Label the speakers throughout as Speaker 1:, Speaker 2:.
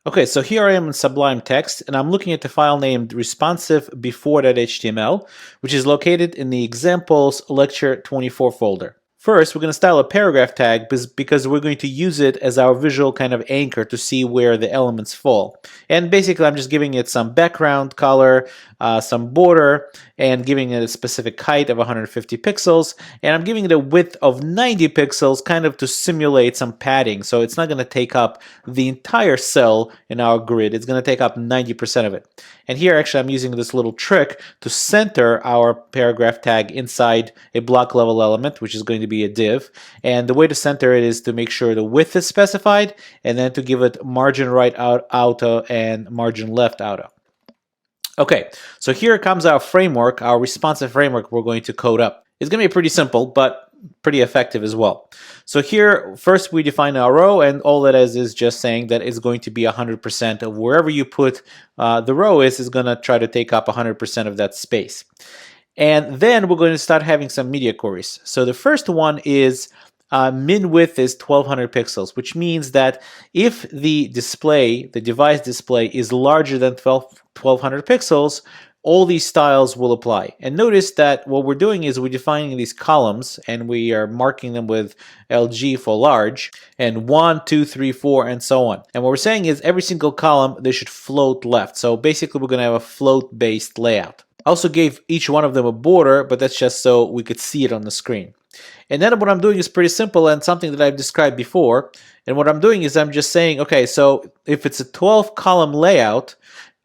Speaker 1: Okay, so here I am in Sublime Text, and I'm looking at the file named responsive before.html, which is located in the examples lecture 24 folder. First, we're going to style a paragraph tag because we're going to use it as our visual kind of anchor to see where the elements fall. And basically, I'm just giving it some background color, some border, and giving it a specific height of 150 pixels. And I'm giving it a width of 90 pixels kind of to simulate some padding. So it's not going to take up the entire cell in our grid. It's going to take up 90% of it. And here, actually, I'm using this little trick to center our paragraph tag inside a block level element, which is going to be a div. And the way to center it is to make sure the width is specified, and then to give it margin right auto and margin left auto. Okay, so here comes our framework, our responsive framework we're going to code up. It's going to be pretty simple, but pretty effective as well. So here, first we define our row, and all that is just saying that it's going to be 100% of wherever you put the row is going to try to take up 100% of that space. And then we're going to start having some media queries. So the first one is min width is 1200 pixels, which means that if the display, the device display, is larger than 1200 pixels, all these styles will apply. And notice that what we're doing is we're defining these columns and we are marking them with LG for large, and 1, 2, 3, 4, and so on. And what we're saying is every single column, they should float left. So basically we're going to have a float-based layout. I also gave each one of them a border, but that's just so we could see it on the screen. And then what I'm doing is pretty simple and something that I've described before. And what I'm doing is I'm just saying, okay, so if it's a 12 column layout,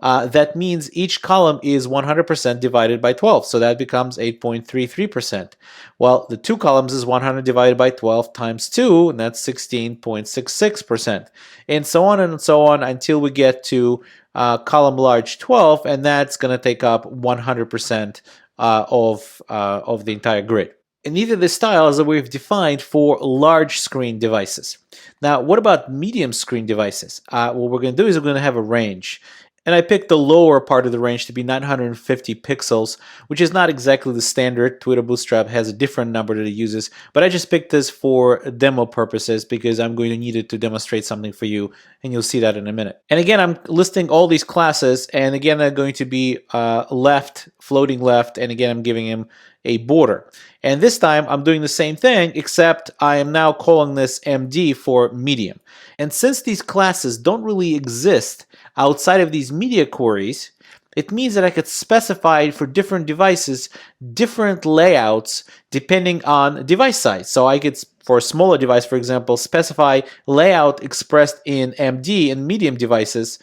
Speaker 1: that means each column is 100% divided by 12. So that becomes 8.33%. Well, the 2 columns is 100 divided by 12 times 2, and that's 16.66%. And so on until we get to column large 12, and that's going to take up 100% of the entire grid. And these are the styles that we've defined for large screen devices. Now, what about medium screen devices? What we're going to do is we're going to have a range. And I picked the lower part of the range to be 950 pixels, which is not exactly the standard. Twitter Bootstrap has a different number that it uses, but I just picked this for demo purposes because I'm going to need it to demonstrate something for you, and you'll see that in a minute. And again, I'm listing all these classes, and again, they're going to be left, floating left, and again, I'm giving them a border. And this time I'm doing the same thing, except I am now calling this MD for medium. And since these classes don't really exist outside of these media queries, it means that I could specify for different devices different layouts depending on device size. So I could, for a smaller device, for example, specify layout expressed in MD and medium devices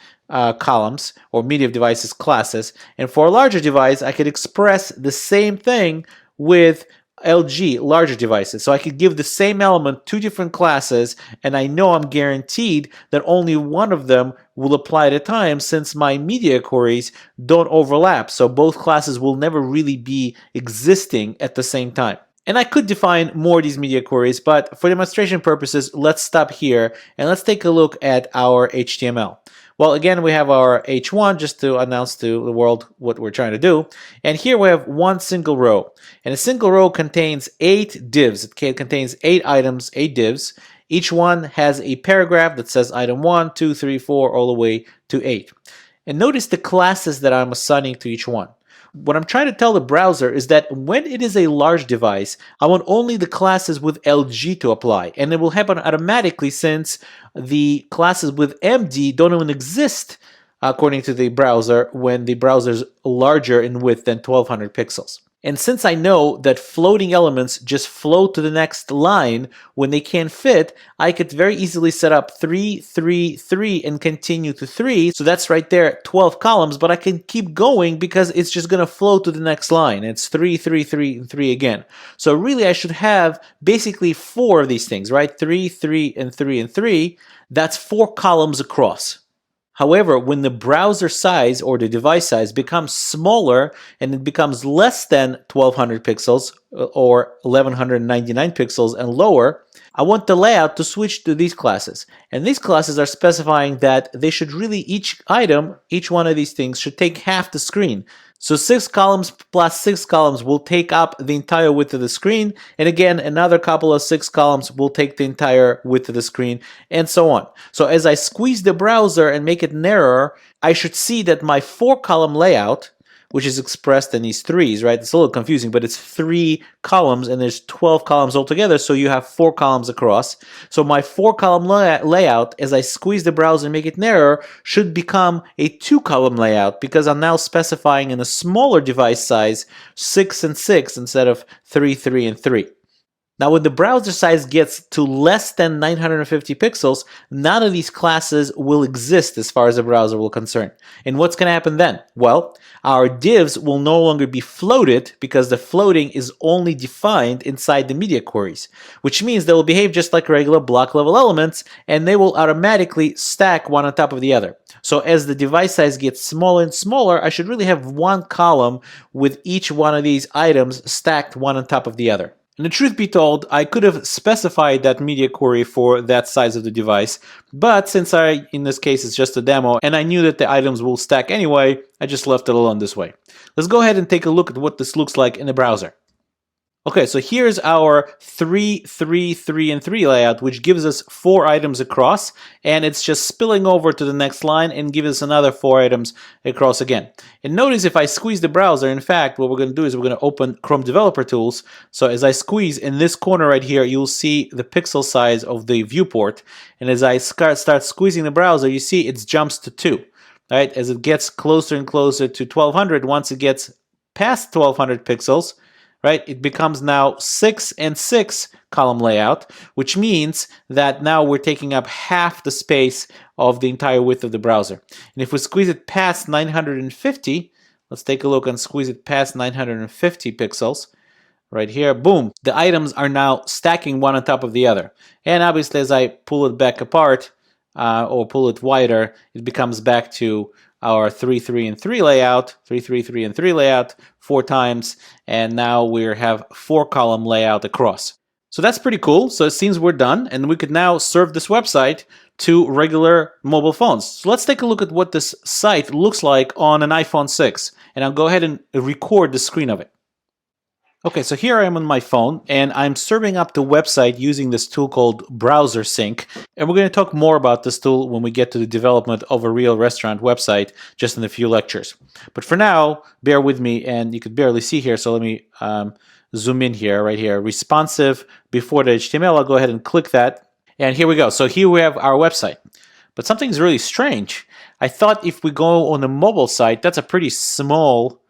Speaker 1: columns, or medium devices classes. And for a larger device, I could express the same thing with LG, larger devices. So I could give the same element 2 different classes, and I know I'm guaranteed that only one of them will apply at a time, since my media queries don't overlap. So both classes will never really be existing at the same time. And I could define more of these media queries, but for demonstration purposes, let's stop here and let's take a look at our HTML. Well, again, we have our H1 just to announce to the world what we're trying to do. And here we have one single row. And a single row contains 8 divs. It contains 8 items, 8 divs. Each one has a paragraph that says item 1, 2, 3, 4, all the way to 8. And notice the classes that I'm assigning to each one. What I'm trying to tell the browser is that when it is a large device, I want only the classes with LG to apply, and it will happen automatically since the classes with MD don't even exist according to the browser when the browser is larger in width than 1200 pixels. And since I know that floating elements just float to the next line when they can't fit, I could very easily set up 3, 3, 3 and continue to 3. So that's right there, 12 columns, but I can keep going because it's just going to float to the next line. It's 3, 3, 3, and 3 again. So really I should have basically 4 of these things, right? 3, 3, and 3, and 3. That's 4 columns across. However, when the browser size or the device size becomes smaller and it becomes less than 1200 pixels or 1199 pixels and lower, I want the layout to switch to these classes. And these classes are specifying that they should really, each item, each one of these things should take half the screen. So 6 columns plus 6 columns will take up the entire width of the screen. And again, another couple of 6 columns will take the entire width of the screen, and so on. So as I squeeze the browser and make it narrower, I should see that my 4-column layout, which is expressed in these threes, right? It's a little confusing, but it's 3 columns and there's 12 columns altogether, so you have 4 columns across. So my 4-column layout, as I squeeze the browser and make it narrower, should become a 2-column layout because I'm now specifying in a smaller device size 6 and 6 instead of 3, 3, and 3. Now, when the browser size gets to less than 950 pixels, none of these classes will exist as far as the browser will concern. And what's going to happen then? Well, our divs will no longer be floated because the floating is only defined inside the media queries, which means they will behave just like regular block level elements, and they will automatically stack one on top of the other. So as the device size gets smaller and smaller, I should really have one column with each one of these items stacked one on top of the other. And the truth be told, I could have specified that media query for that size of the device, but since in this case, it's just a demo, and I knew that the items will stack anyway, I just left it alone this way. Let's go ahead and take a look at what this looks like in the browser. Okay, so here's our 3, 3, 3, and 3 layout, which gives us 4 items across, and it's just spilling over to the next line and gives us another 4 items across again. And notice if I squeeze the browser, in fact, what we're going to do is we're going to open Chrome Developer Tools. So as I squeeze in this corner right here, you'll see the pixel size of the viewport. And as I start squeezing the browser, you see it jumps to 2. Right? As it gets closer and closer to 1200, once it gets past 1200 pixels, right, it becomes now 6 and 6 column layout, which means that now we're taking up half the space of the entire width of the browser. And if we squeeze it past 950, let's take a look and squeeze it past 950 pixels, right here, boom, the items are now stacking one on top of the other. And obviously as I pull it back apart or pull it wider, it becomes back to our 3, 3, and 3 layout, 3, 3, 3, and 3 layout 4 times, and now we have 4-column layout across. So that's pretty cool. So it seems we're done, and we could now serve this website to regular mobile phones. So let's take a look at what this site looks like on an iPhone 6, and I'll go ahead and record the screen of it. Okay, so here I am on my phone, and I'm serving up the website using this tool called Browser Sync. And we're going to talk more about this tool when we get to the development of a real restaurant website just in a few lectures. But for now, bear with me, and you could barely see here, so let me zoom in here, right here. Responsive before the HTML, I'll go ahead and click that. And here we go. So here we have our website. But something's really strange. I thought if we go on a mobile site, that's a pretty small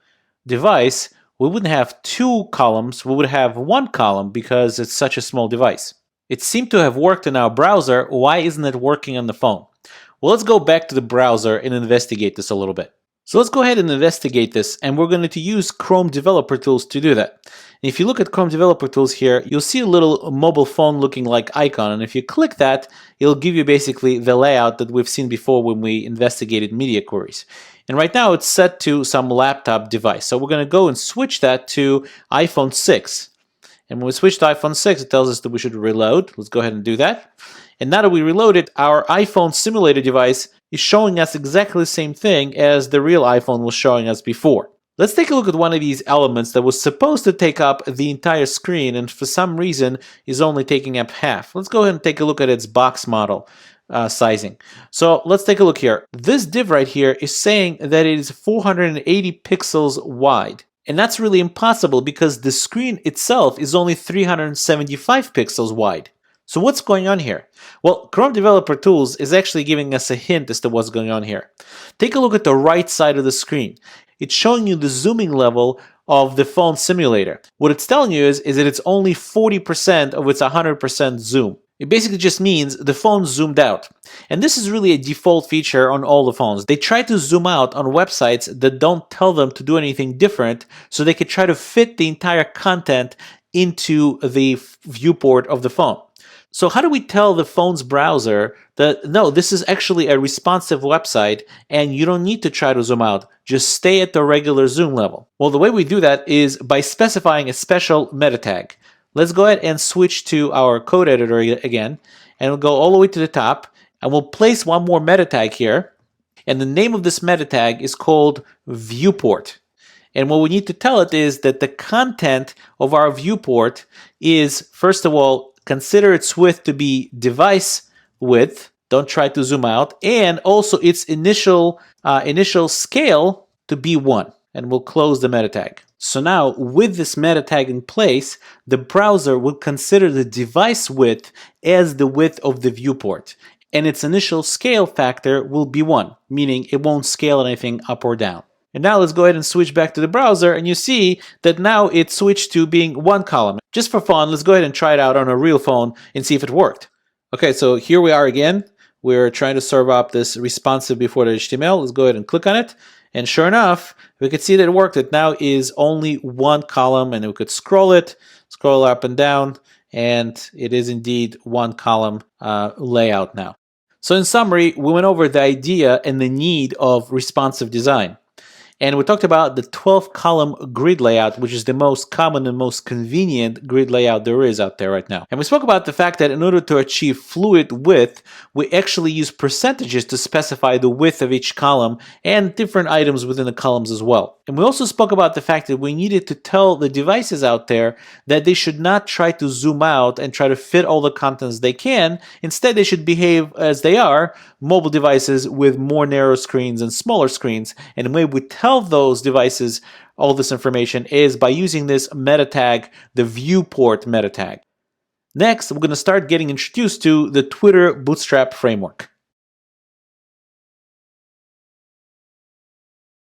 Speaker 1: device, we wouldn't have 2 columns, we would have 1 column because it's such a small device. It seemed to have worked in our browser. Why isn't it working on the phone? Well, let's go back to the browser and investigate this a little bit. So let's go ahead and investigate this, and we're going to use Chrome Developer Tools to do that. And if you look at Chrome Developer Tools here, you'll see a little mobile phone looking like icon, and if you click that, it'll give you basically the layout that we've seen before when we investigated media queries. And right now it's set to some laptop device. So we're going to go and switch that to iPhone 6. And when we switch to iPhone 6, it tells us that we should reload. Let's go ahead and do that. And now that we reloaded, our iPhone simulator device is showing us exactly the same thing as the real iPhone was showing us before. Let's take a look at one of these elements that was supposed to take up the entire screen and for some reason is only taking up half. Let's go ahead and take a look at its box model sizing. So let's take a look here. This div right here is saying that it is 480 pixels wide. And that's really impossible because the screen itself is only 375 pixels wide. So what's going on here? Well, Chrome Developer Tools is actually giving us a hint as to what's going on here. Take a look at the right side of the screen. It's showing you the zooming level of the phone simulator. What it's telling you is that it's only 40% of its 100% zoom. It basically just means the phone zoomed out. And this is really a default feature on all the phones. They try to zoom out on websites that don't tell them to do anything different so they could try to fit the entire content into the viewport of the phone. So how do we tell the phone's browser that, no, this is actually a responsive website and you don't need to try to zoom out, just stay at the regular zoom level? Well, the way we do that is by specifying a special meta tag. Let's go ahead and switch to our code editor again, and we'll go all the way to the top, and we'll place one more meta tag here, and the name of this meta tag is called viewport. And what we need to tell it is that the content of our viewport is, first of all, consider its width to be device width. Don't try to zoom out. And also its initial scale to be 1. And we'll close the meta tag. So now, with this meta tag in place, the browser will consider the device width as the width of the viewport. And its initial scale factor will be 1, meaning it won't scale anything up or down. And now let's go ahead and switch back to the browser, and you see that now it switched to being 1 column. Just for fun, let's go ahead and try it out on a real phone and see if it worked. Okay, so here we are again. We're trying to serve up this responsive before the HTML. Let's go ahead and click on it. And sure enough, we could see that it worked. It now is only 1 column, and we could scroll up and down, and it is indeed 1 column layout now. So in summary, we went over the idea and the need of responsive design. And we talked about the 12-column grid layout, which is the most common and most convenient grid layout there is out there right now. And we spoke about the fact that in order to achieve fluid width, we actually use percentages to specify the width of each column and different items within the columns as well. And we also spoke about the fact that we needed to tell the devices out there that they should not try to zoom out and try to fit all the contents they can. Instead, they should behave as they are, mobile devices with more narrow screens and smaller screens. And the way we tell those devices all this information is by using this meta tag, the viewport meta tag. Next, we're going to start getting introduced to the Twitter Bootstrap framework.